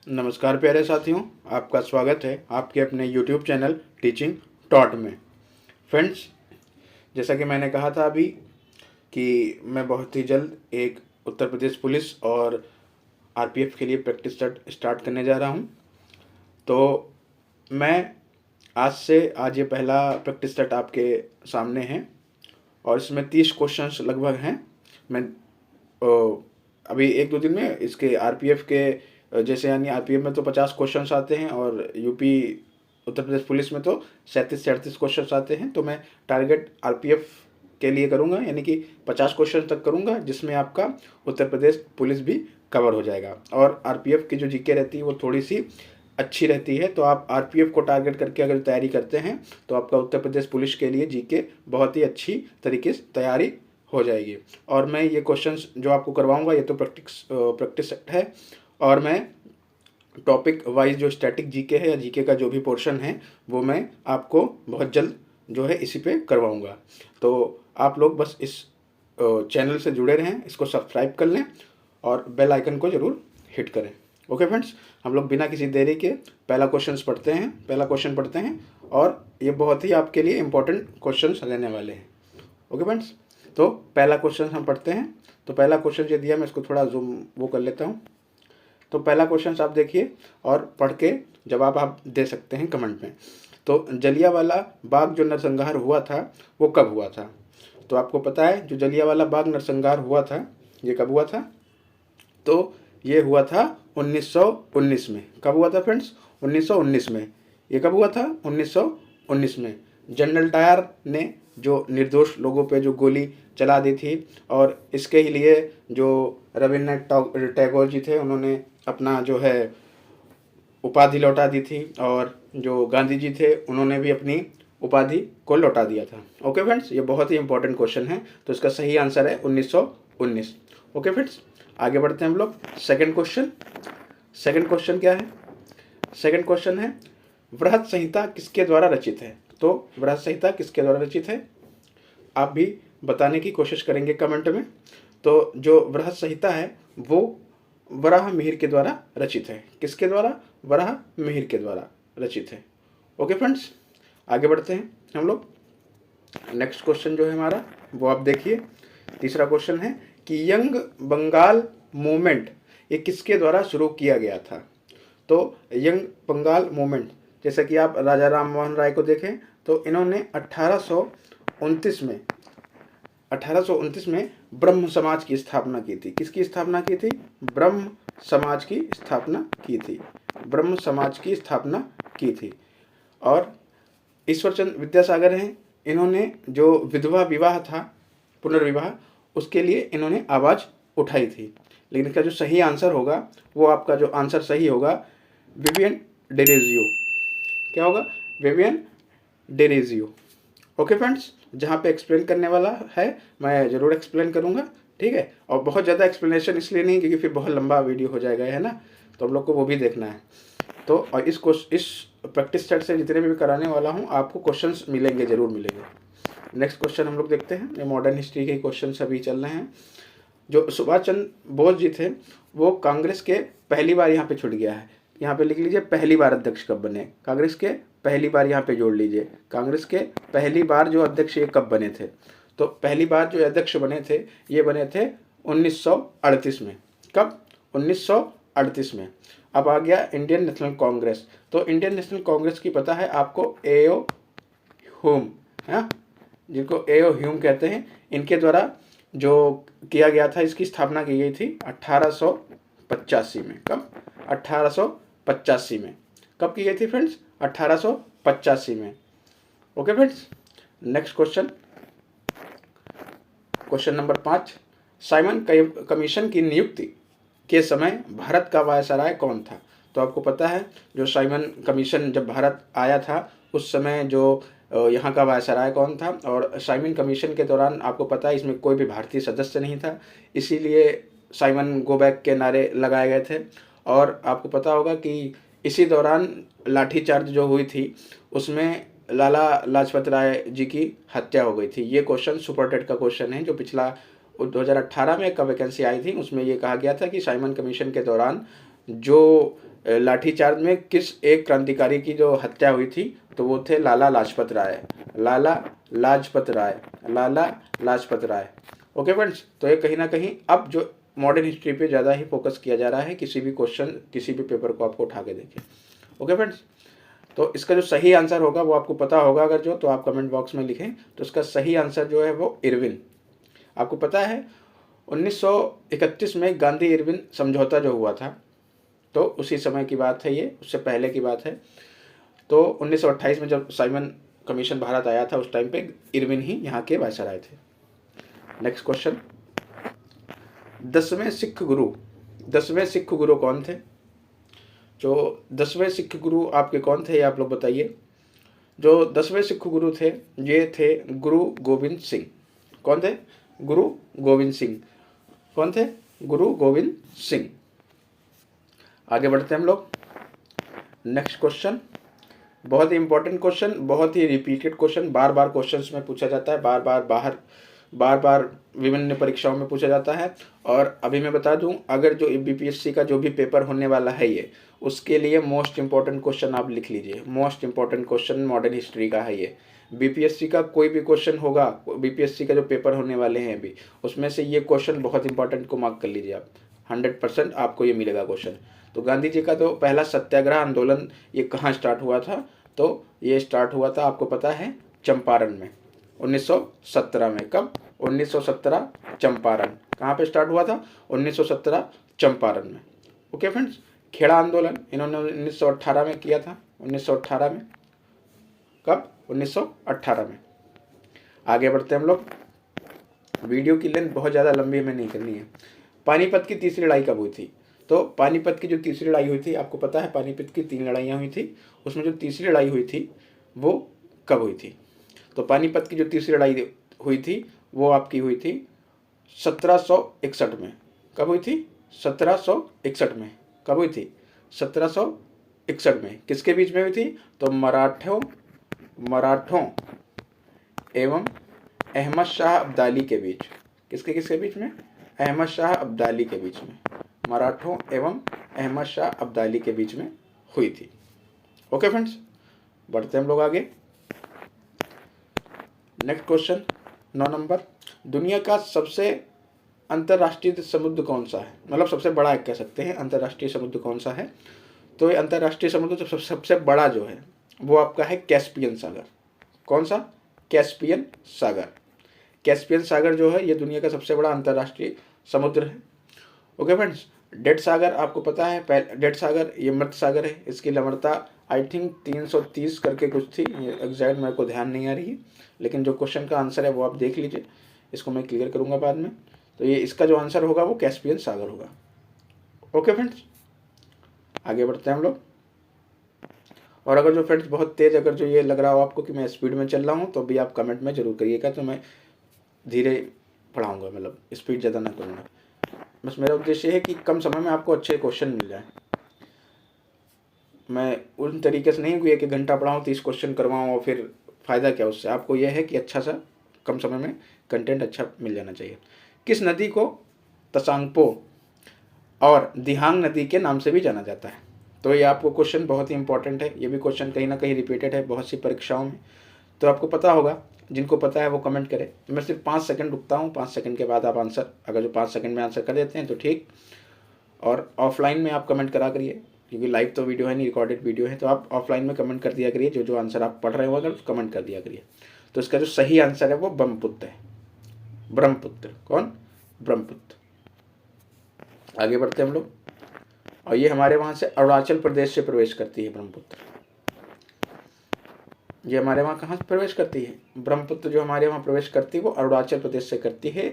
नमस्कार प्यारे साथियों, आपका स्वागत है आपके अपने यूट्यूब चैनल टीचिंग टॉट में। फ्रेंड्स, जैसा कि मैंने कहा था अभी कि मैं बहुत ही जल्द एक उत्तर प्रदेश पुलिस और आरपीएफ के लिए प्रैक्टिस स्टार्ट करने जा रहा हूं। तो मैं आज ये पहला प्रैक्टिस सेट आपके सामने है और इसमें 30 क्वेश्चंस लगभग हैं। मैं अभी एक दो दिन में इसके आरपीएफ के जैसे यानी आरपीएफ में तो 50 क्वेश्चंस आते हैं और यूपी उत्तर प्रदेश पुलिस में तो 37-38 क्वेश्चंस आते हैं। तो मैं टारगेट आरपीएफ के लिए करूंगा, यानी कि 50 क्वेश्चन तक करूंगा, जिसमें आपका उत्तर प्रदेश पुलिस भी कवर हो जाएगा। और आरपीएफ की जो जीके रहती है वो थोड़ी सी अच्छी रहती है, तो आप आरपीएफ को टारगेट करके अगर तैयारी करते हैं तो आपका उत्तर प्रदेश पुलिस के लिए जीके बहुत ही अच्छी तरीके से तैयारी हो जाएगी। और मैं ये क्वेश्चंस जो आपको करवाऊंगा ये तो प्रैक्टिस है, और मैं टॉपिक वाइज जो स्टैटिक जीके है या जीके का जो भी पोर्शन है वो मैं आपको बहुत जल्द जो है इसी पे करवाऊंगा। तो आप लोग बस इस चैनल से जुड़े रहें, इसको सब्सक्राइब कर लें और बेल आइकन को ज़रूर हिट करें। ओके फ्रेंड्स, हम लोग बिना किसी देरी के पहला क्वेश्चन पढ़ते हैं और ये बहुत ही आपके लिए इम्पोर्टेंट क्वेश्चन रहने वाले हैं। ओके फ्रेंड्स, तो पहला क्वेश्चन हम पढ़ते हैं। तो पहला क्वेश्चन जो दिया मैं इसको थोड़ा जूम वो कर लेता हूँ। तो पहला क्वेश्चन आप देखिए और पढ़ के जवाब आप दे सकते हैं कमेंट में। तो जलियांवाला बाग जो नरसंहार हुआ था वो कब हुआ था? तो आपको पता है जो जलियांवाला बाग नरसंहार हुआ था ये कब हुआ था? तो ये हुआ था 1919 में। कब हुआ था फ्रेंड्स? 1919 में। ये कब हुआ था? 1919 में। जनरल डायर ने जो निर्दोष लोगों पे जो गोली चला दी थी, और इसके ही लिए जो रविन्द्रनाथ टैगोर जी थे उन्होंने अपना जो है उपाधि लौटा दी थी, और जो गांधी जी थे उन्होंने भी अपनी उपाधि को लौटा दिया था। ओके फ्रेंड्स, ये बहुत ही इंपॉर्टेंट क्वेश्चन है, तो इसका सही आंसर है 1919। ओके फ्रेंड्स, आगे बढ़ते हैं हम लोग। सेकंड क्वेश्चन क्या है? सेकंड क्वेश्चन है बृहत संहिता किसके द्वारा रचित है? तो बृहत संहिता किसके द्वारा रचित है आप भी बताने की कोशिश करेंगे कमेंट में। तो जो बृहत संहिता है वो वराहमिहिर के द्वारा रचित है। किसके द्वारा? वराहमिहिर के द्वारा रचित है। ओके फ्रेंड्स, आगे बढ़ते हैं हम लोग। नेक्स्ट क्वेश्चन जो है हमारा वो आप देखिए। तीसरा क्वेश्चन है कि यंग बंगाल मूवमेंट ये किसके द्वारा शुरू किया गया था? तो यंग बंगाल मूवमेंट, जैसे कि आप राजा राम मोहन राय को देखें तो इन्होंने 1829 में ब्रह्म समाज की स्थापना की थी। किसकी स्थापना की थी? ब्रह्म समाज की स्थापना की थी। ब्रह्म समाज की स्थापना की थी। और ईश्वरचंद्र विद्यासागर हैं, इन्होंने जो विधवा विवाह था, पुनर्विवाह, उसके लिए इन्होंने आवाज़ उठाई थी। लेकिन इसका जो सही आंसर होगा वो आपका जो आंसर सही होगा विवियन डेरेजियो। क्या होगा? विवियन डेरेजियो। ओके फ्रेंड्स, जहाँ पे एक्सप्लेन करने वाला है मैं ज़रूर एक्सप्लेन करूँगा, ठीक है। और बहुत ज़्यादा एक्सप्लेनेशन इसलिए नहीं क्योंकि फिर बहुत लंबा वीडियो हो जाएगा, है ना, तो हम लोग को वो भी देखना है। तो और इस प्रैक्टिस सेट से जितने भी कराने वाला हूँ आपको क्वेश्चंस मिलेंगे, ज़रूर मिलेंगे। नेक्स्ट क्वेश्चन हम लोग देखते हैं। ये मॉडर्न हिस्ट्री के क्वेश्चन अभी चल रहे हैं। जो सुभाष चंद्र बोस जी थे वो कांग्रेस के पहली बार यहाँ पे छुट गया है, यहाँ पे लिख लीजिए पहली बार अध्यक्ष कब बने। कांग्रेस के पहली बार यहाँ पे जोड़ लीजिए, कांग्रेस के पहली बार जो अध्यक्ष ये कब बने थे? तो पहली बार जो अध्यक्ष बने थे ये बने थे 1938 में। कब? 1938 में। अब आ गया इंडियन नेशनल कांग्रेस। तो इंडियन नेशनल कांग्रेस की पता है आपको एओ ह्यूम, है, जिनको एओ ह्यूम कहते हैं, इनके द्वारा जो किया गया था, इसकी स्थापना की गई थी 1885 में। कब? 1885 में। कब की गई थी फ्रेंड्स? 1885 में। Okay friends, next question number 5। Simon commission की नियुक्ति के समय भारत का वायसराय कौन था? तो आपको पता है जो साइमन कमीशन जब भारत आया था उस समय जो यहाँ का वायसराय कौन था? और साइमन कमीशन के दौरान आपको पता है इसमें कोई भी भारतीय सदस्य नहीं था, इसीलिए साइमन गो बैक के नारे लगाए गए थे। और आपको पता होगा कि इसी दौरान लाठीचार्ज जो हुई थी उसमें लाला लाजपत राय जी की हत्या हो गई थी। ये क्वेश्चन सुपर टेट का क्वेश्चन है जो पिछला 2018 में का वैकेंसी आई थी, उसमें ये कहा गया था कि साइमन कमीशन के दौरान जो लाठीचार्ज में किस एक क्रांतिकारी की जो हत्या हुई थी, तो वो थे लाला लाजपत राय। लाला लाजपत राय, लाला लाजपत राय। ओके फ्रेंड्स, तो ये कहीं ना कहीं अब जो मॉडर्न हिस्ट्री पे ज़्यादा ही फोकस किया जा रहा है, किसी भी क्वेश्चन किसी भी पेपर को आपको उठा के देखें। ओके फ्रेंड्स, तो इसका जो सही आंसर होगा वो आपको पता होगा, अगर जो तो आप कमेंट बॉक्स में लिखें। तो इसका सही आंसर जो है वो इरविन। आपको पता है 1931 में गांधी इरविन समझौता जो हुआ था, तो उसी समय की बात है ये, उससे पहले की बात है। तो 1928 में जब साइमन कमीशन भारत आया था, उस टाइम पे इरविन ही यहाँ के वायसराय थे। नेक्स्ट क्वेश्चन, 10वें सिख गुरु कौन थे? जो 10वें सिख गुरु आपके कौन थे, ये आप लोग बताइए। जो 10वें सिख गुरु थे ये थे गुरु गोविंद सिंह। कौन थे? गुरु गोविंद सिंह। कौन थे? गुरु गोविंद सिंह। आगे बढ़ते हैं हम लोग। नेक्स्ट क्वेश्चन, बहुत ही इंपॉर्टेंट क्वेश्चन, बहुत ही रिपीटेड क्वेश्चन, बार बार क्वेश्चंस में पूछा जाता है, बार बार विभिन्न परीक्षाओं में पूछा जाता है। और अभी मैं बता दूं, अगर जो बीपीएससी का जो भी पेपर होने वाला है ये, उसके लिए मोस्ट इंपॉर्टेंट क्वेश्चन आप लिख लीजिए। Most important question modern history का है ये। बीपीएससी का कोई भी क्वेश्चन होगा, बीपीएससी का जो पेपर होने वाले हैं अभी, उसमें से ये क्वेश्चन बहुत इंपॉर्टेंट को मार्क कर लीजिए आप। 100% आपको ये मिलेगा क्वेश्चन। तो गांधी जी का तो पहला सत्याग्रह आंदोलन ये कहाँ स्टार्ट हुआ था? तो ये स्टार्ट हुआ था, आपको पता है, चंपारण में 1917 में। कब? 1917 चंपारण। कहाँ पे स्टार्ट हुआ था? 1917 चंपारण में। ओके फ्रेंड्स, खेड़ा आंदोलन इन्होंने 1918 में किया था। 1918 में। कब? 1918 में। आगे बढ़ते हैं हम लोग। वीडियो की लेंथ बहुत ज़्यादा लंबी हमें नहीं करनी है। पानीपत की तीसरी लड़ाई कब हुई थी? तो पानीपत की जो तीसरी लड़ाई हुई थी, आपको पता है पानीपत की 3 लड़ाइयाँ हुई थी, उसमें जो तीसरी लड़ाई हुई थी वो कब हुई थी? तो पानीपत की जो तीसरी लड़ाई हुई थी वो आपकी हुई थी 1761 में। कब हुई थी? 1761 में। कब हुई थी? 1761 में। किसके बीच में हुई थी? तो मराठों एवं अहमद शाह अब्दाली के बीच। किसके बीच में? अहमद शाह अब्दाली के बीच में। मराठों एवं अहमद शाह अब्दाली के बीच में हुई थी। ओके फ्रेंड्स, बढ़ते हम लोग आगे। नेक्स्ट क्वेश्चन 9 नंबर, दुनिया का सबसे अंतर्राष्ट्रीय समुद्र कौन सा है? मतलब सबसे बड़ा कह सकते हैं, अंतर्राष्ट्रीय समुद्र कौन सा है? तो ये अंतर्राष्ट्रीय समुद्र सबसे बड़ा जो है वो आपका है कैस्पियन सागर। कौन सा? कैस्पियन सागर। कैस्पियन सागर जो है ये दुनिया का सबसे बड़ा अंतर्राष्ट्रीय समुद्र है। ओके फ्रेंड्स, डेड सागर आपको पता है, डेड सागर ये मृत सागर है। इसकी लंबता आई थिंक 330 करके कुछ थी, ये एग्जैक्ट मेरे को ध्यान नहीं आ रही है, लेकिन जो क्वेश्चन का आंसर है वो आप देख लीजिए, इसको मैं क्लियर करूँगा बाद में। तो ये इसका जो आंसर होगा वो कैस्पियन सागर होगा। ओके फ्रेंड्स, आगे बढ़ते हैं हम लोग। और अगर जो फ्रेंड्स बहुत तेज़, अगर जो ये लग रहा हो आपको कि मैं स्पीड में चल रहा हूँ, तो भी आप कमेंट में ज़रूर करिएगा, तो मैं धीरे पढ़ाऊँगा, मतलब स्पीड ज़्यादा ना करूँगा। बस मेरा उद्देश्य है कि कम समय में आपको अच्छे क्वेश्चन मिल जाए। मैं उन तरीके से नहीं कि 1 घंटा पढ़ाऊँ 30 क्वेश्चन करवाऊँ और फिर फ़ायदा क्या उससे। आपको यह है कि अच्छा सा कम समय में कंटेंट अच्छा मिल जाना चाहिए। किस नदी को तसांगपो और दिहांग नदी के नाम से भी जाना जाता है? तो ये आपको क्वेश्चन बहुत ही इंपॉर्टेंट है, ये भी क्वेश्चन कहीं ना कहीं रिपीटेड है बहुत सी परीक्षाओं में, तो आपको पता होगा। जिनको पता है वो कमेंट करें। मैं सिर्फ 5 सेकंड रुकता हूँ, 5 सेकंड के बाद आप आंसर, अगर जो 5 सेकंड में आंसर कर देते हैं तो ठीक, और ऑफलाइन में आप कमेंट करा करिए, क्योंकि लाइव तो वीडियो है नहीं, रिकॉर्डेड वीडियो है, तो आप ऑफलाइन में कमेंट कर दिया करिए, जो आंसर आप पढ़ रहे हो अगर कमेंट कर दिया करिए। तो इसका जो सही आंसर है वो ब्रह्मपुत्र है। ब्रह्मपुत्र। कौन? ब्रह्मपुत्र। आगे बढ़ते हैं हम लोग। और ये हमारे वहाँ से अरुणाचल प्रदेश से प्रवेश करती है ब्रह्मपुत्र। ये हमारे वहाँ कहाँ से प्रवेश करती है? ब्रह्मपुत्र जो हमारे वहाँ प्रवेश करती है वो अरुणाचल प्रदेश से करती है।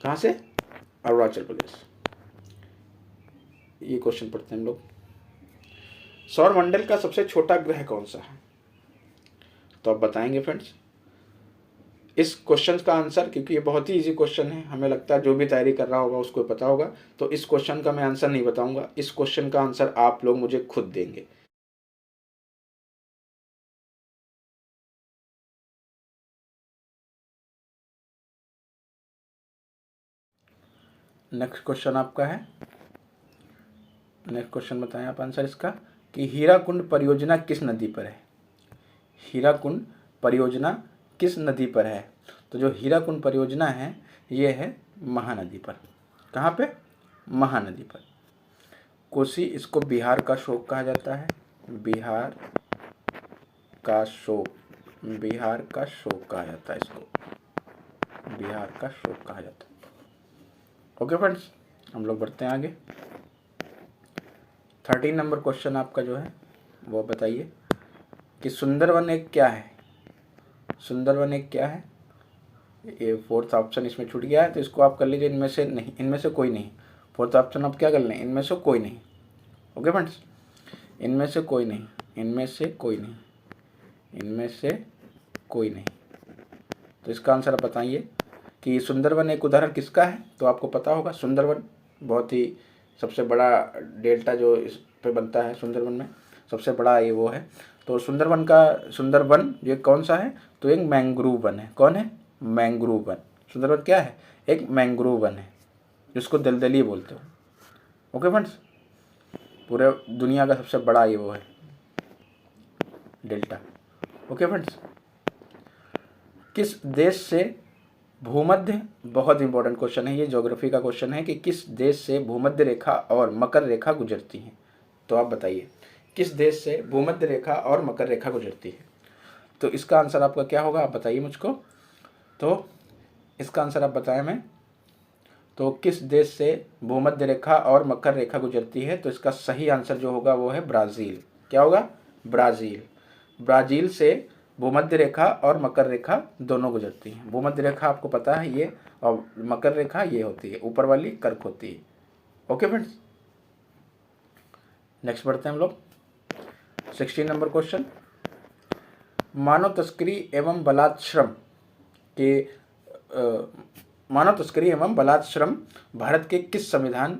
कहाँ से? अरुणाचल प्रदेश। ये क्वेश्चन पढ़ते हैं हम लोग। सौर मंडल का सबसे छोटा ग्रह कौन सा है? तो आप बताएंगे फ्रेंड्स इस क्वेश्चन का आंसर, क्योंकि ये बहुत ही इजी क्वेश्चन है, हमें लगता है जो भी तैयारी कर रहा होगा उसको पता होगा। तो इस क्वेश्चन का मैं आंसर नहीं बताऊंगा, इस क्वेश्चन का आंसर आप लोग मुझे खुद देंगे। नेक्स्ट क्वेश्चन आपका है नेक्स्ट क्वेश्चन बताएं आप आंसर इसका कि हीराकुंड परियोजना किस नदी पर है। हीराकुंड परियोजना किस नदी पर है। तो जो हीराकुंड परियोजना है ये है महानदी पर। कहाँ पे? महानदी पर। कोसी, इसको बिहार का शोक कहा जाता है। बिहार का शोक, बिहार का शोक कहा जाता है इसको, बिहार का शोक कहा जाता है। ओके फ्रेंड्स, हम लोग बढ़ते हैं आगे। 13 नंबर क्वेश्चन आपका जो है वो बताइए कि सुंदरवन एक क्या है। सुंदरवन एक क्या है। ये फोर्थ ऑप्शन इसमें छूट गया है तो इसको आप कर लीजिए इनमें से नहीं, इनमें से कोई नहीं। फोर्थ ऑप्शन आप क्या कर लें, इनमें से कोई नहीं। ओके फ्रेंड्स, इनमें से कोई नहीं, इनमें से कोई नहीं, इनमें से कोई नहीं। तो इसका आंसर आप बताइए कि सुंदरवन एक उदाहरण किसका है। तो आपको पता होगा सुंदरवन बहुत ही सबसे बड़ा डेल्टा जो इस पे बनता है, सुंदरवन में सबसे बड़ा ये वो है। तो सुंदरवन का, सुंदरवन ये कौन सा है, तो एक मैंग्रोव वन है। कौन है? Mangrove one. सुंदरवन क्या है? एक मैंग्रोव वन है जिसको दलदली बोलते हो। ओके फ्रेंड्स, पूरे दुनिया का सबसे बड़ा ये वो है डेल्टा। ओके फ्रेंड्स, किस देश से भूमध्य, बहुत इंपॉर्टेंट क्वेश्चन है ये, ज्योग्राफी का क्वेश्चन है कि किस देश से भूमध्य रेखा और मकर रेखा गुजरती है। तो आप बताइए किस देश से भूमध्य रेखा और मकर रेखा गुजरती है। तो इसका आंसर आपका क्या होगा, आप बताइए मुझको। तो इसका आंसर आप बताएं मैं, तो किस देश से भूमध्य रेखा और मकर रेखा गुजरती है। तो इसका सही आंसर जो होगा वो है ब्राज़ील। क्या होगा? ब्राज़ील। ब्राज़ील से भूमध्य रेखा और मकर रेखा दोनों गुजरती हैं। भूमध्य रेखा आपको पता है ये, और मकर रेखा ये होती है, ऊपर वाली कर्क होती है। ओके फ्रेंड्स, नेक्स्ट बढ़ते हैं हम लोग। 16 नंबर क्वेश्चन, मानव तस्करी एवं बलात्श्रम के मानव तस्करी एवं बलात्श्रम भारत के किस संविधान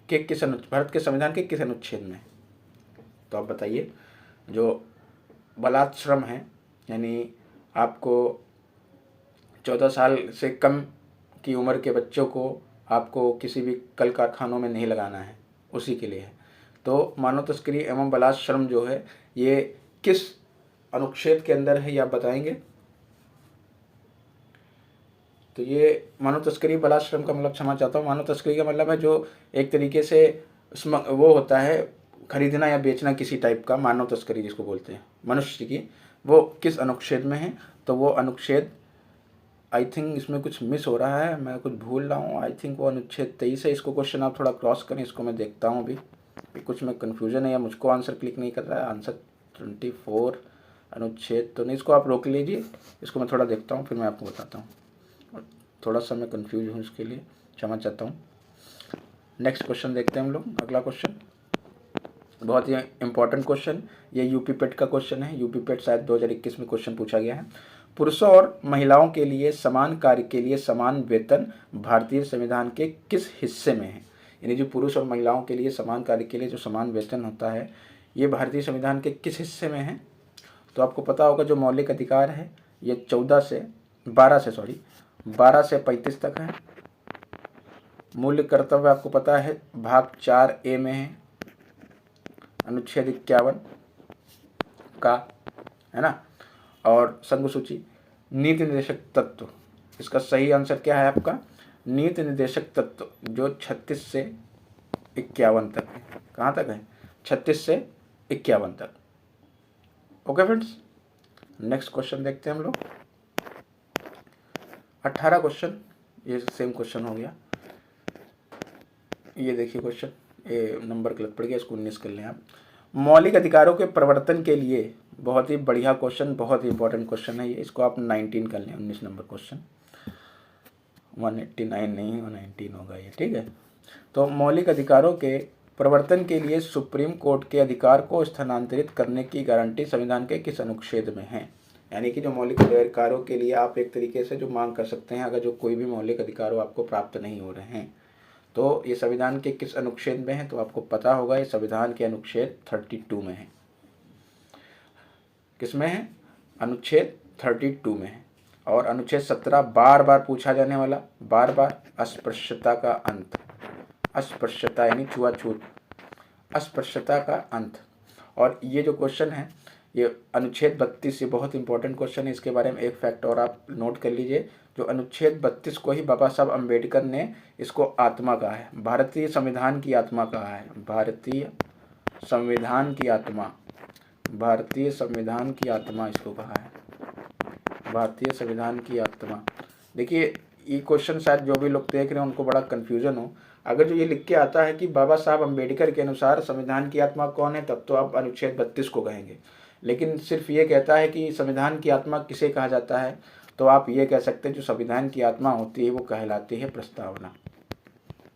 के भारत के संविधान के किस अनुच्छेद में। तो आप बताइए, जो बलात्श्रम है यानी आपको 14 साल से कम की उम्र के बच्चों को आपको किसी भी कल कारखानों में नहीं लगाना है, उसी के लिए है। तो मानव तस्करी एवं बलात्श्रम जो है ये किस अनुच्छेद के अंदर है ये आप बताएंगे। तो ये मानव तस्करी बलात्श्रम का मतलब, क्षमा चाहता हूँ, मानव तस्करी का मतलब है जो एक तरीके से वो होता है खरीदना या बेचना किसी टाइप का, मानव तस्करी जिसको बोलते हैं मनुष्य की, वो किस अनुच्छेद में है। तो वो अनुच्छेद, आई थिंक इसमें कुछ मिस हो रहा है, मैं कुछ भूल रहा हूँ, आई थिंक वो अनुच्छेद 23 है। इसको क्वेश्चन आप थोड़ा क्रॉस करें, इसको मैं देखता हूँ अभी कुछ में कन्फ्यूजन है या मुझको आंसर क्लिक नहीं कर रहा है। आंसर 24 अनुच्छेद तो नहीं, इसको आप रोक लीजिए, इसको मैं थोड़ा देखता हूँ फिर मैं आपको बताता हूँ। थोड़ा सा मैं कन्फ्यूज हूँ, इसके लिए क्षमा चाहता हूँ। नेक्स्ट क्वेश्चन देखते हैं हम लोग। अगला क्वेश्चन बहुत ही इंपॉर्टेंट क्वेश्चन, ये यूपी पेट का क्वेश्चन है। यूपी पेट शायद 2021 में क्वेश्चन पूछा गया है। पुरुषों और महिलाओं के लिए समान कार्य के लिए समान वेतन भारतीय संविधान के किस हिस्से में है। यानी जो पुरुष और महिलाओं के लिए समान कार्य के लिए जो समान वेतन होता है ये भारतीय संविधान के किस हिस्से में है। तो आपको पता होगा जो मौलिक अधिकार है ये 12 से 35 तक है। मूल्य कर्तव्य आपको पता है भाग 4A में है, अनुच्छेद 51 का, है ना। और संघ सूची, नीति निर्देशक तत्व, इसका सही आंसर क्या है आपका, नीति निर्देशक तत्व जो 36 से 51 तक है। कहाँ तक है? 36 से 51 तक। ओके फ्रेंड्स, नेक्स्ट क्वेश्चन देखते हैं हम लोग। 18 क्वेश्चन, ये सेम क्वेश्चन हो गया। ये देखिए क्वेश्चन, ये नंबर गलत पड़ गया, इसको 19 कर लें आप। मौलिक अधिकारों के प्रवर्तन के लिए, बहुत ही बढ़िया क्वेश्चन, बहुत ही इंपॉर्टेंट क्वेश्चन है ये, इसको आप 19 कर लें। 19 नंबर क्वेश्चन, 189 नहीं 119 होगा ये, ठीक है। तो मौलिक अधिकारों के प्रवर्तन के लिए सुप्रीम कोर्ट के अधिकार को स्थानांतरित करने की गारंटी संविधान के किस अनुच्छेद में है। यानी कि जो मौलिक अधिकारों के लिए आप एक तरीके से जो मांग कर सकते हैं, अगर जो कोई भी मौलिक अधिकार आपको प्राप्त नहीं हो रहे हैं, तो ये संविधान के किस अनुच्छेद में है। तो आपको पता होगा ये संविधान के अनुच्छेद 32 में है। किस में है? अनुच्छेद 32 में है। और अनुच्छेद 17 बार बार पूछा जाने वाला, बार बार, अस्पृश्यता का अंत। अस्पृश्यता यानी छुआछूत, अस्पृश्यता का अंत। और ये जो क्वेश्चन है ये अनुच्छेद 32, ये बहुत इंपॉर्टेंट क्वेश्चन है। इसके बारे में एक फैक्ट और आप नोट कर लीजिए, जो अनुच्छेद 32 को ही बाबा साहब अम्बेडकर ने इसको आत्मा कहा है, भारतीय संविधान की आत्मा कहा है, भारतीय संविधान की आत्मा, भारतीय संविधान की आत्मा इसको कहा है, भारतीय संविधान की आत्मा। देखिए ये क्वेश्चन शायद जो भी लोग देख रहे हैं उनको बड़ा कन्फ्यूजन हो। अगर जो ये लिख के आता है कि बाबा साहब अम्बेडकर के अनुसार संविधान की आत्मा कौन है, तब तो आप अनुच्छेद 32 को कहेंगे। लेकिन सिर्फ ये कहता है कि संविधान की आत्मा किसे कहा जाता है, तो आप ये कह सकते हैं जो संविधान की आत्मा होती है वो कहलाती है प्रस्तावना।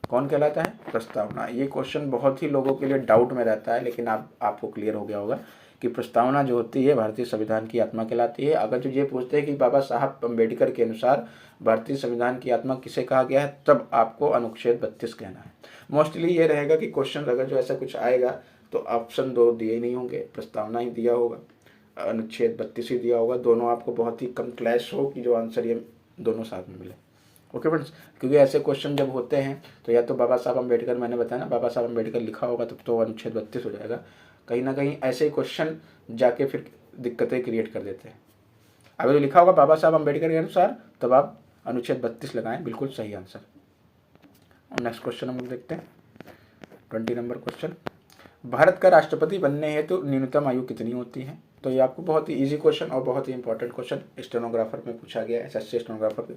कौन कहलाता है? प्रस्तावना। ये क्वेश्चन बहुत ही लोगों के लिए डाउट में रहता है, लेकिन आपको क्लियर हो गया होगा कि प्रस्तावना जो होती है भारतीय संविधान की आत्मा कहलाती है। अगर जो ये पूछते हैं कि बाबा साहब अम्बेडकर के अनुसार भारतीय संविधान की आत्मा किसे कहा गया है, तब आपको अनुच्छेद 32 कहना है। मोस्टली ये रहेगा कि क्वेश्चन अगर जो ऐसा कुछ आएगा तो ऑप्शन 2 दिए नहीं होंगे, प्रस्तावना ही दिया होगा, अनुच्छेद 32 ही दिया होगा। दोनों आपको बहुत ही कम क्लैश हो कि जो आंसर ये दोनों साथ में मिले। ओके फ्रेंड्स, क्योंकि ऐसे क्वेश्चन जब होते हैं तो या तो बाबा साहब अम्बेडकर, मैंने बताया ना बाबा साहब अम्बेडकर लिखा होगा तब तो अनुच्छेद 32 हो जाएगा। कहीं ना कहीं ऐसे क्वेश्चन जाके फिर दिक्कतें क्रिएट कर देते हैं। अगर जो लिखा होगा बाबा साहब अम्बेडकर के अनुसार, तब आप अनुच्छेद 32 लगाएं, बिल्कुल सही आंसर। और नेक्स्ट क्वेश्चन हम लोग देखते हैं 20 नंबर क्वेश्चन। भारत का राष्ट्रपति बनने हेतु न्यूनतम आयु कितनी होती है? तो ये आपको बहुत ही ईजी क्वेश्चन और बहुत ही इंपॉर्टेंट क्वेश्चन स्टेनोग्राफर में पूछा गया है, एसएससी स्टेनोग्राफर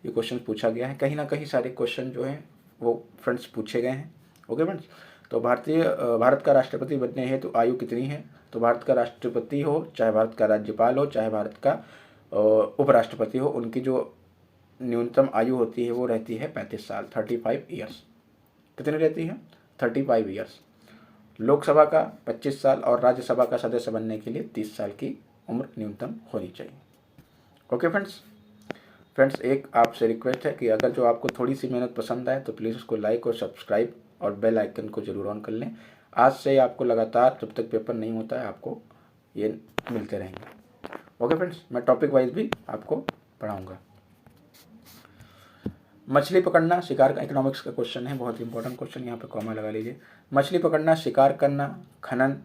ये क्वेश्चन पूछा गया है। कहीं ना कहीं सारे क्वेश्चन जो हैं वो फ्रेंड्स पूछे गए हैं। ओके फ्रेंड्स, तो भारत का राष्ट्रपति बनने हेतु आयु कितनी है? तो भारत का राष्ट्रपति हो, चाहे भारत का राज्यपाल हो, चाहे भारत का उपराष्ट्रपति हो, उनकी जो न्यूनतम आयु होती है वो रहती है 35 साल, 35 ईयर्स। कितनी रहती है? 35 ईयर्स। लोकसभा का 25 साल और राज्यसभा का सदस्य बनने के लिए 30 साल की उम्र न्यूनतम होनी चाहिए। ओके फ्रेंड्स, एक आपसे रिक्वेस्ट है कि अगर जो आपको थोड़ी सी मेहनत पसंद आए तो प्लीज़ उसको लाइक और सब्सक्राइब और बेल आइकन को जरूर ऑन कर लें। आज से आपको लगातार जब तक पेपर नहीं होता है आपको ये मिलते रहेंगे। ओके फ्रेंड्स, मैं टॉपिक वाइज भी आपको पढ़ाऊँगा। मछली पकड़ना, शिकार का इकोनॉमिक्स का क्वेश्चन है, बहुत इंपॉर्टेंट क्वेश्चन, यहाँ पे कॉमा लगा लीजिए। मछली पकड़ना, शिकार करना, खनन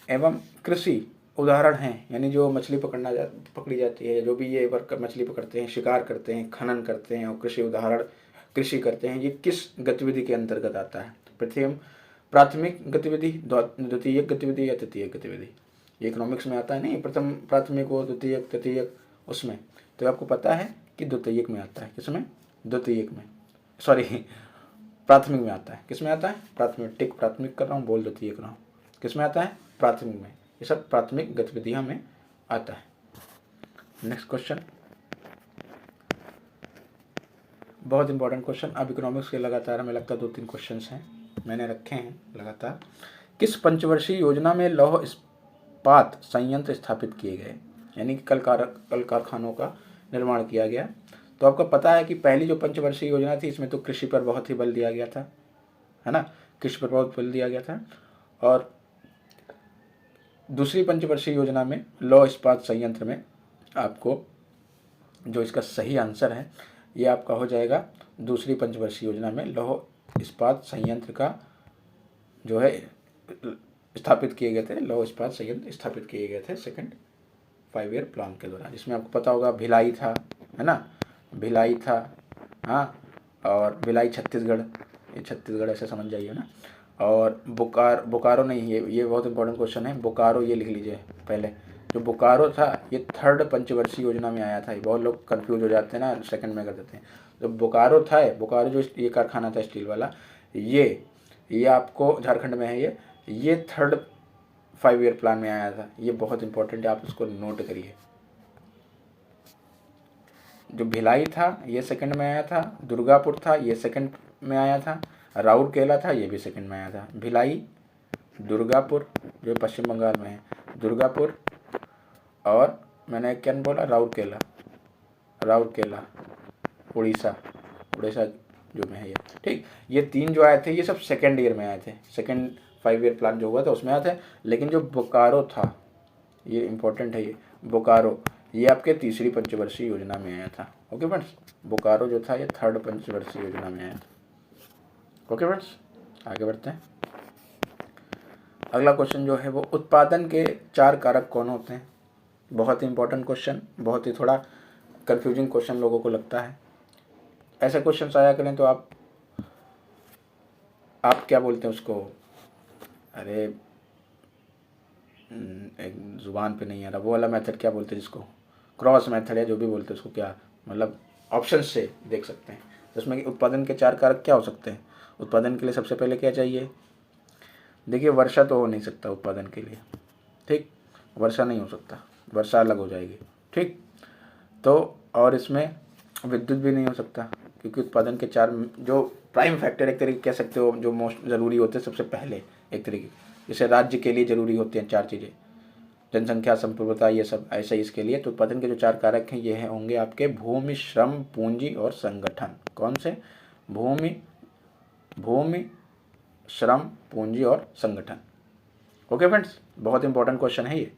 एवं कृषि उदाहरण हैं। यानी जो मछली पकड़ी जाती है, जो भी ये वर्क मछली पकड़ते हैं, शिकार करते हैं, खनन करते हैं और कृषि उदाहरण कृषि करते हैं, ये किस गतिविधि के अंतर्गत आता है? प्राथमिक गतिविधि, द्वितीयक गतिविधि या तृतीयक गतिविधि? ये इकोनॉमिक्स में आता है नहीं, प्रथम प्राथमिक हो, द्वितीयक तृतीयक, उसमें तो आपको पता है कि द्वितीयक में आता है। किसमें? द्वितीयक में, सॉरी प्राथमिक में आता है। किस में आता है? प्राथमिक। टिक प्राथमिक कर रहा हूँ, बोल द्वितीयक रहा हूँ। किस में आता है? प्राथमिक में। ये सब प्राथमिक गतिविधियों में आता है। नेक्स्ट क्वेश्चन, बहुत इंपॉर्टेंट क्वेश्चन। अब इकोनॉमिक्स के लगातार हमें लगता है 2-3 क्वेश्चन हैं मैंने रखे हैं लगातार। किस पंचवर्षीय योजना में लौह इस्पात संयंत्र स्थापित किए गए? यानी कि कल कारखानों का निर्माण किया गया। तो आपको पता है कि पहली जो पंचवर्षीय योजना थी इसमें तो कृषि पर बहुत ही बल दिया गया था, है ना, कृषि पर बहुत बल दिया गया था। और दूसरी पंचवर्षीय योजना में लौह इस्पात संयंत्र में आपको जो इसका सही आंसर है ये आपका हो जाएगा, दूसरी पंचवर्षीय योजना में लौह इस्पात संयंत्र का जो है स्थापित किए गए थे, लौह इस्पात संयंत्र स्थापित किए गए थे सेकंड 5 ईयर प्लान के दौरान, जिसमें आपको पता होगा भिलाई था, है ना, भिलाई था, हाँ, और भिलाई छत्तीसगढ़, ये छत्तीसगढ़ ऐसे समझ जाइए ना। और बोकारो नहीं, ये बहुत इंपॉर्टेंट क्वेश्चन है, बोकारो ये लिख लीजिए पहले। जो बोकारो था ये थर्ड पंचवर्षीय योजना में आया था। ये बहुत लोग कंफ्यूज हो जाते हैं ना, सेकंड में कर देते हैं। जो बोकारो था, बोकारो जो ये कारखाना था स्टील वाला, ये आपको झारखंड में है। ये थर्ड 5 ईयर प्लान में आया था। ये बहुत इंपॉर्टेंट है, आप इसको नोट करिए। जो भिलाई था ये सेकंड में आया था, दुर्गापुर था ये सेकंड में आया था, राउरकेला था ये भी सेकंड में आया था। भिलाई, दुर्गापुर जो पश्चिम बंगाल में है, दुर्गापुर, और मैंने क्या बोला, राउरकेला उड़ीसा जो में है ये, ठीक। ये 3 जो आए थे ये सब सेकेंड ईयर में आए थे, सेकेंड 5 ईयर प्लान जो हुआ था उसमें आए थे। लेकिन जो बोकारो था, ये इंपॉर्टेंट है, ये बोकारो ये आपके तीसरी पंचवर्षीय योजना में आया था। ओके फ्रेंड्स, बोकारो जो था ये थर्ड पंचवर्षीय योजना में आया था। ओके फ्रेंड्स, आगे बढ़ते हैं। अगला क्वेश्चन जो है वो उत्पादन के 4 कारक कौन होते हैं। बहुत ही इंपॉर्टेंट क्वेश्चन, बहुत ही थोड़ा कंफ्यूजिंग क्वेश्चन लोगों को लगता है। ऐसे क्वेश्चन आया करें तो आप क्या बोलते हैं उसको, अरे एक जुबान पे नहीं आ रहा, वो वाला मेथड क्या बोलते हैं जिसको, क्रॉस मेथड है, जो भी बोलते हैं उसको, क्या मतलब ऑप्शन से देख सकते हैं। जिसमें कि उत्पादन के 4 कारक क्या हो सकते हैं। उत्पादन के लिए सबसे पहले क्या चाहिए, देखिए वर्षा तो हो नहीं सकता उत्पादन के लिए, ठीक, वर्षा नहीं हो सकता, वर्षा अलग हो जाएगी, ठीक। तो और इसमें विद्युत भी नहीं हो सकता, क्योंकि उत्पादन के 4 जो प्राइम फैक्टर एक तरीके कह सकते हो, जो मोस्ट ज़रूरी होते हैं सबसे पहले एक तरीके, जैसे राज्य के लिए ज़रूरी होती हैं 4 चीज़ें, जनसंख्या, संप्रभुता, ये सब ऐसे ही इसके लिए। तो उत्पादन के जो 4 कारक हैं ये हैं होंगे आपके भूमि, श्रम, पूंजी और संगठन। कौन से, भूमि, श्रम, पूंजी और संगठन। ओके फ्रेंड्स, बहुत इंपॉर्टेंट क्वेश्चन है ये।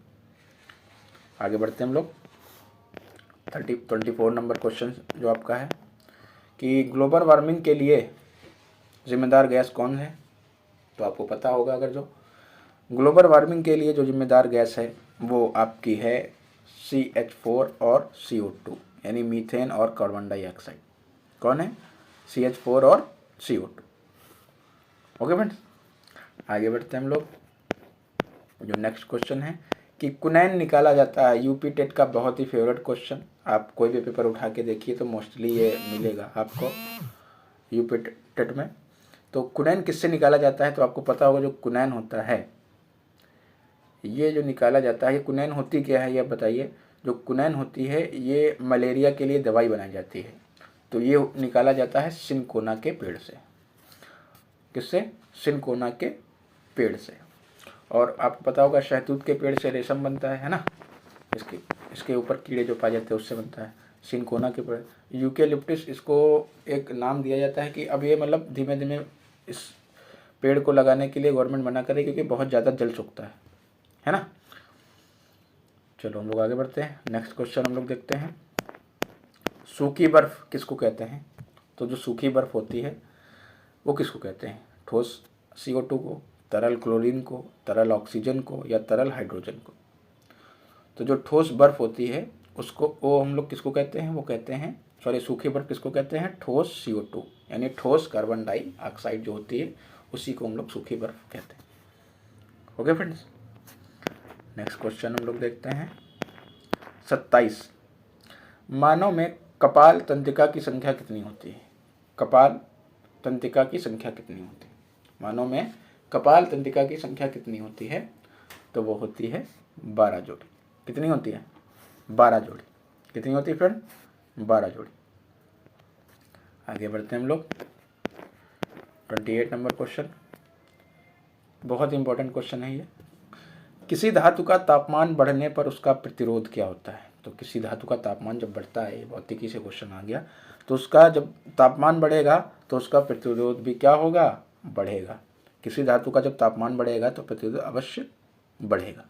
आगे बढ़ते हैं हम लोग। 24 नंबर क्वेश्चन जो आपका है कि ग्लोबल वार्मिंग के लिए जिम्मेदार गैस कौन है। तो आपको पता होगा, अगर जो ग्लोबल वार्मिंग के लिए जो जिम्मेदार गैस है वो आपकी है CH4 और CO2, यानी मीथेन और कार्बन डाइऑक्साइड। कौन है, CH4 और CO2। ओके फ्रेंड्स, आगे बढ़ते हैं हम लोग। जो नेक्स्ट क्वेश्चन है कि कुनैन निकाला जाता है, यूपी टेट का बहुत ही फेवरेट क्वेश्चन। आप कोई भी पेपर उठा के देखिए तो मोस्टली ये मिलेगा आपको यूपी टेट में। तो कुनैन किससे निकाला जाता है, तो आपको पता होगा जो कुनैन होता है, ये जो निकाला जाता है, ये कुनैन होती क्या है ये बताइए। जो कुनैन होती है ये मलेरिया के लिए दवाई बनाई जाती है। तो ये निकाला जाता है सिनकोना के पेड़ से। किससे, सिनकोना के पेड़ से। और आपको पता होगा शहतूत के पेड़ से रेशम बनता है ना, इसके ऊपर कीड़े जो पाए जाते हैं उससे बनता है। सिनकोना के पेड़, यूकेलिप्टस, इसको एक नाम दिया जाता है कि अब ये मतलब धीमे धीमे इस पेड़ को लगाने के लिए गवर्नमेंट मना करे, क्योंकि बहुत ज़्यादा जल चुकता है ना। चलो हम लोग आगे बढ़ते हैं। नेक्स्ट क्वेश्चन हम लोग देखते हैं, सूखी बर्फ किसको कहते हैं। तो जो सूखी बर्फ होती है वो किसको कहते हैं, ठोस CO2 को, तरल क्लोरीन को, तरल ऑक्सीजन को, या तरल हाइड्रोजन को। तो जो ठोस बर्फ होती है उसको वो हम लोग किसको कहते हैं, वो कहते हैं, सॉरी, सूखी बर्फ किसको कहते हैं, ठोस CO2, यानी ठोस कार्बन डाइऑक्साइड जो होती है उसी को हम लोग सूखी बर्फ कहते हैं। ओके फ्रेंड्स, नेक्स्ट क्वेश्चन हम लोग देखते हैं 27। मानव में कपाल तंत्रिका की संख्या कितनी होती है। कपाल तंत्रिका की संख्या कितनी होती है, मानव में कपाल तंत्रिका की संख्या कितनी होती है। तो वो होती है 12 जोड़ी। कितनी होती है, 12 जोड़ी। कितनी होती है फ्रेंड, 12 जोड़ी। आगे बढ़ते हैं हम लोग। 28 नंबर क्वेश्चन, बहुत इंपॉर्टेंट क्वेश्चन है ये। किसी धातु का तापमान बढ़ने पर उसका प्रतिरोध क्या होता है। तो किसी धातु का तापमान जब बढ़ता है, भौतिकी से क्वेश्चन आ गया, तो उसका जब तापमान बढ़ेगा तो उसका प्रतिरोध भी क्या होगा, बढ़ेगा। किसी धातु का जब तापमान बढ़ेगा तो प्रतिरोध अवश्य बढ़ेगा।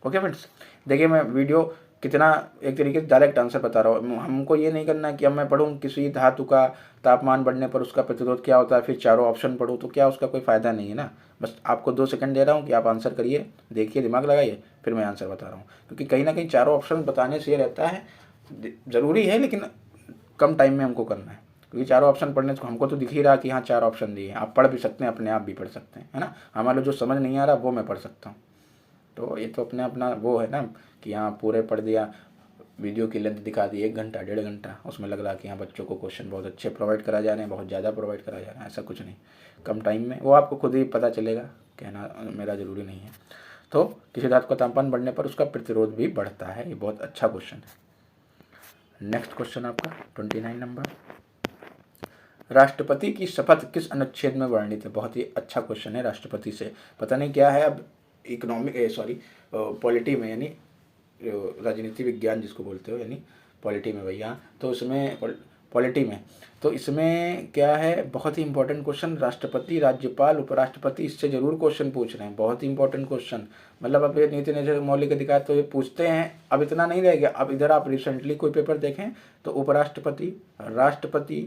ओके फ्रेंड्स, देखिए मैं वीडियो कितना एक तरीके से डायरेक्ट आंसर बता रहा हूँ। हमको ये नहीं करना कि अब मैं पढ़ूँ किसी धातु का तापमान बढ़ने पर उसका प्रतिरोध क्या होता है, फिर चारों ऑप्शन पढ़ूँ, तो क्या उसका कोई फ़ायदा नहीं है ना। बस आपको 2 सेकंड दे रहा हूँ कि आप आंसर करिए, देखिए, दिमाग लगाइए, फिर मैं आंसर बता रहा हूँ। क्योंकि कहीं ना कहीं चारों ऑप्शन बताने से ये रहता है, ज़रूरी है लेकिन कम टाइम में हमको करना है। क्योंकि चारों ऑप्शन पढ़ने से हमको तो दिख ही रहा कि हाँ 4 ऑप्शन दिए, आप पढ़ भी सकते हैं, अपने आप भी पढ़ सकते हैं, है ना। हमारा जो समझ नहीं आ रहा वो मैं पढ़ सकता हूँ। तो ये तो अपने अपना वो है ना कि हाँ पूरे पढ़ दिया, वीडियो की लेंथ दिखा दी 1 घंटा 1.5 घंटा, उसमें लग रहा कि हाँ बच्चों को क्वेश्चन बहुत अच्छे प्रोवाइड करा जा रहे हैं, बहुत ज़्यादा प्रोवाइड करा जा रहा है। ऐसा कुछ नहीं, कम टाइम में, वो आपको खुद ही पता चलेगा, कहना मेरा ज़रूरी नहीं है। तो किसी धातु का तापमान बढ़ने पर उसका प्रतिरोध भी बढ़ता है, ये बहुत अच्छा क्वेश्चन है। नेक्स्ट क्वेश्चन आपका 29 नंबर, राष्ट्रपति की शपथ किस अनुच्छेद में वर्णित है। बहुत ही अच्छा क्वेश्चन है, राष्ट्रपति से पता नहीं क्या है। अब पॉलिटी में, यानी राजनीति विज्ञान जिसको बोलते हो, यानी पॉलिटी में भैया, तो उसमें पॉलिटी में, तो इसमें क्या है, बहुत ही इंपॉर्टेंट क्वेश्चन, राष्ट्रपति, राज्यपाल, उपराष्ट्रपति, इससे जरूर क्वेश्चन पूछ रहे हैं। बहुत ही इंपॉर्टेंट क्वेश्चन, मतलब अब ये नीति नियम मौलिक अधिकार तो ये पूछते हैं, अब इतना नहीं रह गया। अब इधर आप रिसेंटली कोई पेपर देखें तो उपराष्ट्रपति, राष्ट्रपति,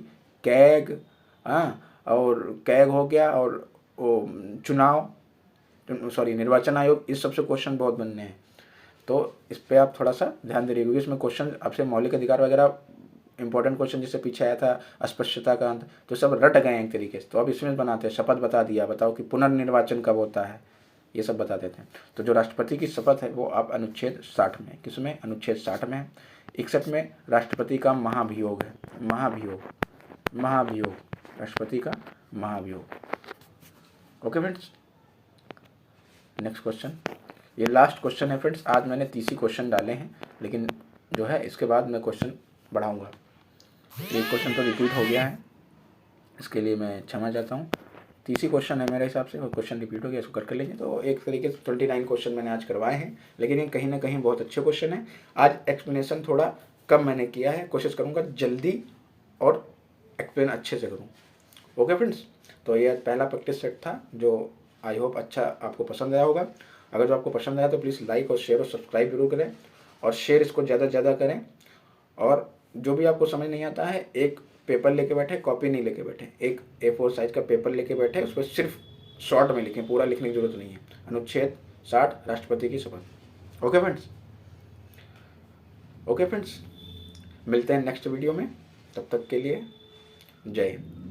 कैग, हाँ, और कैग हो गया, और चुनाव, सॉरी निर्वाचन आयोग, इस सबसे क्वेश्चन बहुत बनने हैं। तो इस पर आप थोड़ा सा ध्यान दे रहिए, क्योंकि इसमें क्वेश्चन आपसे मौलिक अधिकार वगैरह इंपॉर्टेंट क्वेश्चन जिससे पीछे आया था अस्पृश्यता का अंत, तो सब रट गए हैं एक तरीके से। तो अब इसमें बनाते हैं, शपथ बता दिया, बताओ कि पुनर्निर्वाचन कब होता है, ये सब बता देते हैं। तो जो राष्ट्रपति की शपथ है वो आप अनुच्छेद 60 में, किसमें, अनुच्छेद 60 में है। 61 में राष्ट्रपति का महाभियोग है, महाभियोग, राष्ट्रपति का महाभियोग। ओके फ्रेंड्स, नेक्स्ट क्वेश्चन, ये लास्ट क्वेश्चन है फ्रेंड्स। आज मैंने 30 ही क्वेश्चन डाले हैं, लेकिन जो है इसके बाद मैं क्वेश्चन बढ़ाऊंगा। एक क्वेश्चन तो रिपीट हो गया है, इसके लिए मैं क्षमा चाहता हूँ। 30 ही क्वेश्चन है मेरे हिसाब से, और क्वेश्चन रिपीट हो गया, इसको करके लीजिए। तो एक तरीके से 29 क्वेश्चन मैंने आज करवाए हैं, लेकिन ये कहीं ना कहीं बहुत अच्छे क्वेश्चन हैं। आज एक्सप्लेनेशन थोड़ा कम मैंने किया है, कोशिश करूँगा जल्दी और एक्सप्लेन अच्छे से करूँ। ओके फ्रेंड्स, तो ये पहला प्रैक्टिस सेट था, जो आई होप अच्छा आपको पसंद आया होगा। अगर जो आपको पसंद आया तो प्लीज़ लाइक और शेयर और सब्सक्राइब जरूर करें, और शेयर इसको ज़्यादा से ज़्यादा करें। और जो भी आपको समझ नहीं आता है, एक पेपर लेके बैठे, कॉपी नहीं लेके बैठे, एक A4 साइज का पेपर लेके बैठे, उस पर सिर्फ शॉर्ट में लिखें, पूरा लिखने की जरूरत नहीं है। अनुच्छेद 60 राष्ट्रपति की शपथ। ओके फ्रेंड्स, ओके फ्रेंड्स, मिलते हैं नेक्स्ट वीडियो में, तब तक के लिए जय हिंद।